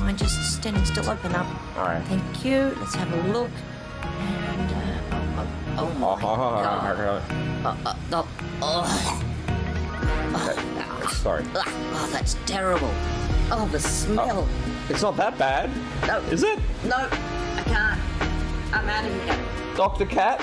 mind just standing still? Open up. All right. Thank you. Let's have a look. And, oh my God. Sorry. Oh, that's terrible. Oh, the smell. It's not that bad. No. Is it? No, I can't. I'm out of here. Dr. Cat?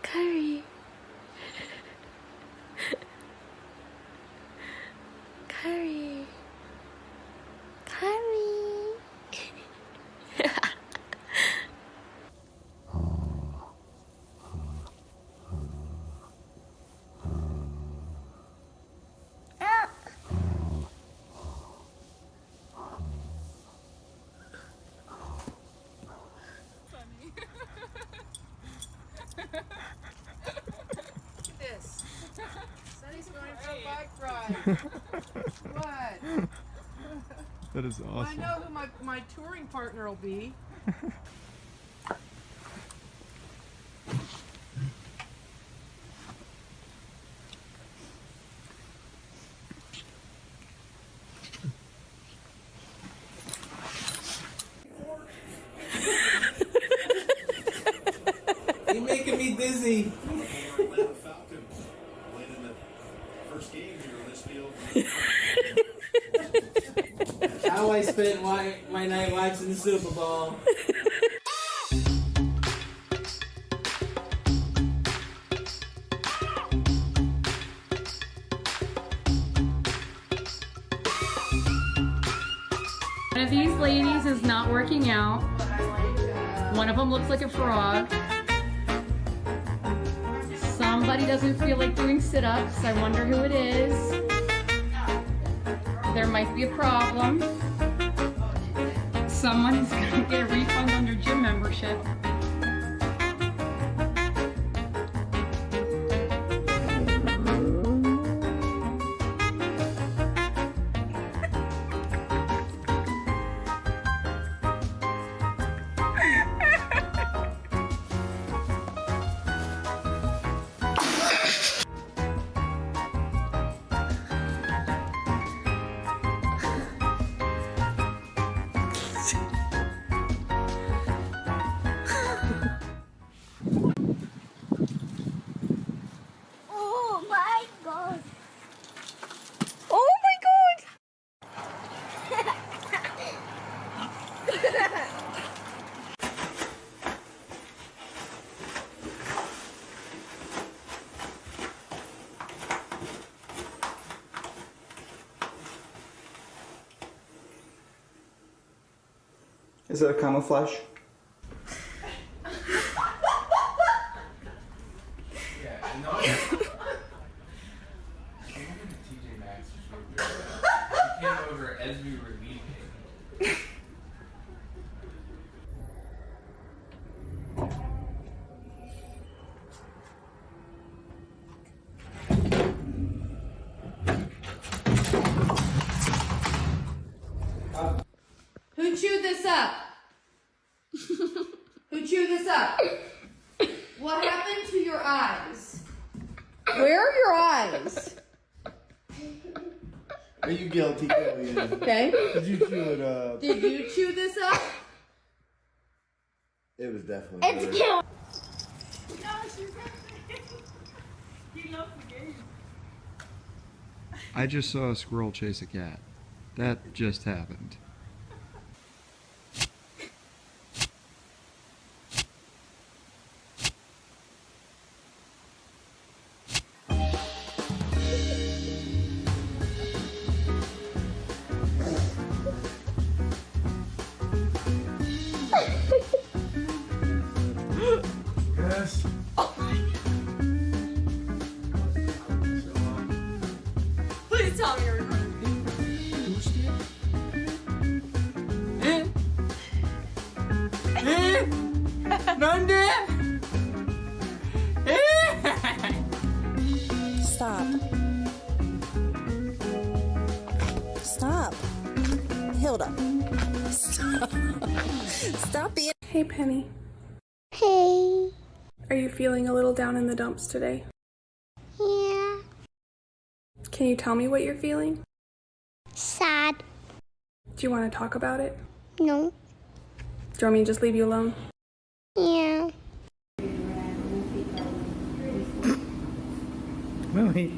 Curry. Curry. Curry. This. Sonny's going for a bike ride. What? That is I awesome. know who my touring partner will be. You're making me dizzy. How I spent my night watching the Super Bowl. One of these ladies is not working out. One of them looks like a frog. Somebody doesn't feel like doing sit-ups. I wonder who it is. There might be a problem. Someone is gonna get a refund on their gym membership. Oh my God. Oh my God. Is it a camouflage? Who chewed this up? Who chewed this up? What happened to your eyes? Where are your eyes? Are you guilty, Killian? Okay. Did you chew it up? Did you chew this up? It was definitely It's yours. cute. I just saw a squirrel chase a cat. That just happened. Nande! Stop. Stop. Hilda. Stop. Stop being. Hey, Penny. Hey. Are you feeling a little down in the dumps today? Yeah. Can you tell me what you're feeling? Sad. Do you want to talk about it? No. Do you want me to just leave you alone? Yeah. Really?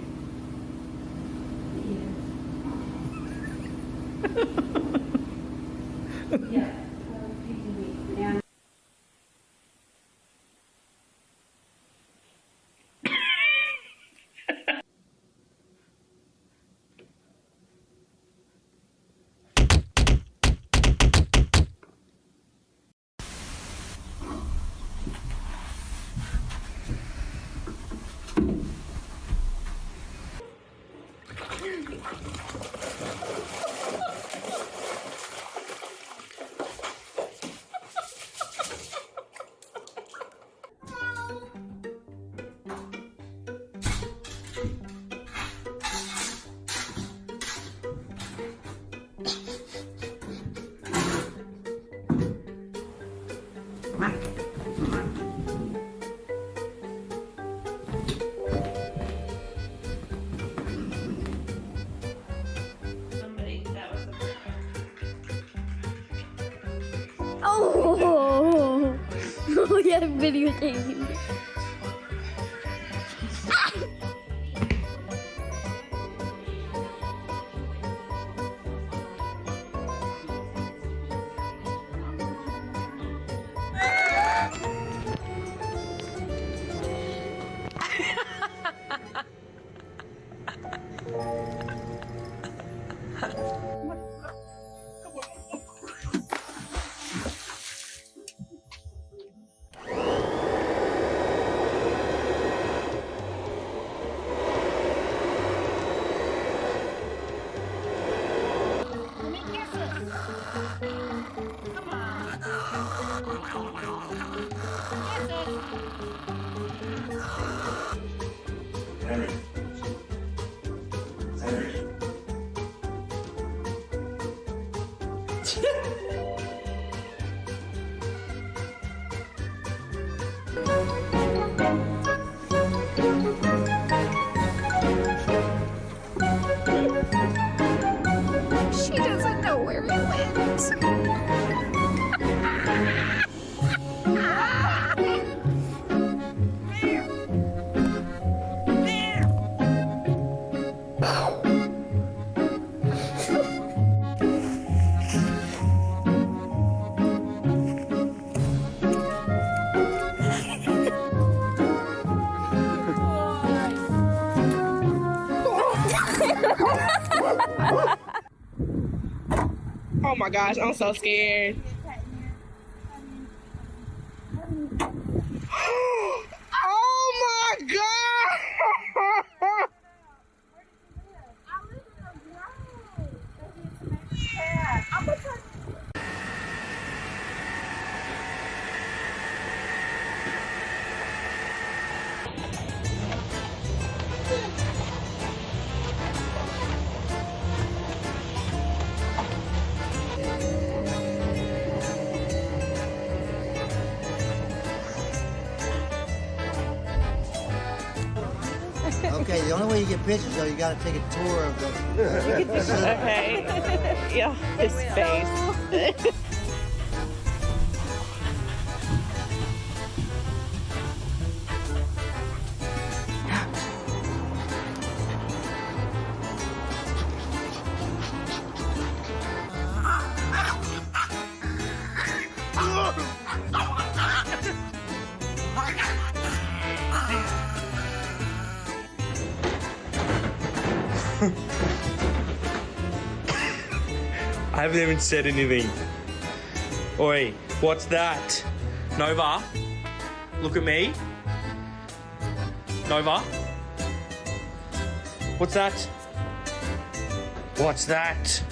Oh! Oh, yeah, videotaping. She doesn't know where he went. Oh my gosh, I'm so scared. Oh my god! Okay, the only way you get pictures though, you gotta take a tour of the. Okay. Yeah, his face. I haven't even said anything. Oi, what's that? Nova? Look at me. Nova? What's that? What's that?